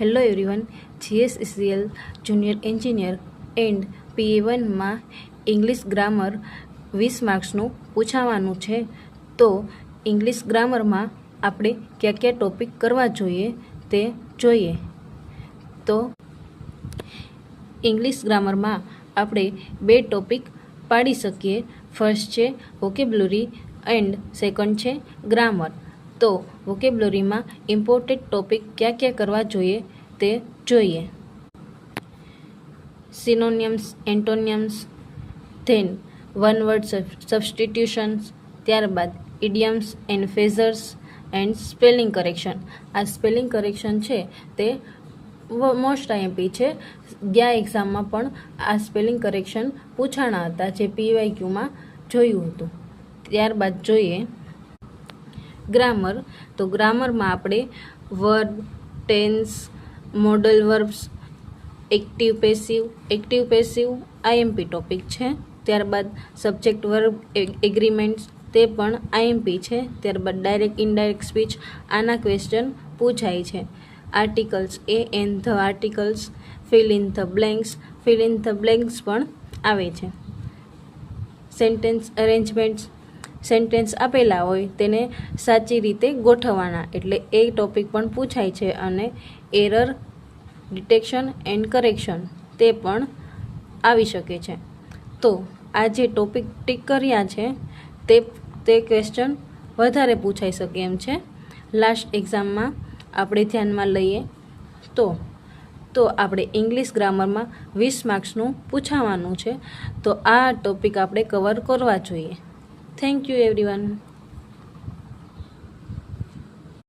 Hello everyone, GSECL junior engineer and PA1 માં English grammar 20 માર્ક્સનું પૂછાવાનું છે. તો ઇંગ્લિશ ગ્રામરમાં આપણે કયા કયા ટોપિક કરવા જોઈએ તે જોઈએ. તો ઇંગ્લિશ ગ્રામરમાં આપણે બે ટોપિક પાડી શકીએ. ફર્સ્ટ છે વોકેબ્યુલરી એન્ડ સેકન્ડ છે ગ્રામર. તો વોકેબ્યુલરીમાં ઇમ્પોર્ટન્ટ ટોપિક કયા કયા કરવા જોઈએ તે જોઈએ. Synonyms, antonyms, then one word substitutions, ત્યારબાદ idioms and phrases and spelling correction. આ સ્પેલિંગ કરેક્શન છે તે મોસ્ટ આઈએમપી છે. ગયા એક્ઝામમાં પણ આ સ્પેલિંગ કરેક્શન પૂછાણા હતા, જે PYQમાં જોયું હતું. ત્યારબાદ જોઈએ ગ્રામર. તો ગ્રામરમાં આપણે verb, tense, modal verbs, active passive IMP topic છે. ત્યારબાદ સબ્જેક્ટ વર્બ એગ્રીમેન્ટ્સ, તે પણ આઈએમપી છે. ત્યારબાદ ડાયરેક્ટ ઇનડાયરેક્ટ સ્પીચ, આના ક્વેશ્ચન પૂછાય છે. Articles, a and the articles, fill in the blanks પણ આવે છે. સેન્ટેન્સ અરેન્જમેન્ટ્સ, સેન્ટેન્સ આપેલા હોય તેને સાચી રીતે ગોઠવવાના, એટલે એ ટોપિક પણ પૂછાય છે. અને એરર ડિટેક્શન એન્ડ કરેક્શન, તે પણ આવી શકે છે. તો આ જે ટોપિક ટીક કર્યા છે તે ક્વેશ્ચન વધારે પૂછાઈ શકે એમ છે. લાસ્ટ એક્ઝામમાં આપણે ધ્યાનમાં લઈએ તો આપણે ઇંગ્લિશ ગ્રામરમાં 20 માર્ક્સનું પૂછાવાનું છે. તો આ ટોપિક આપણે કવર કરવા જોઈએ. Thank you everyone.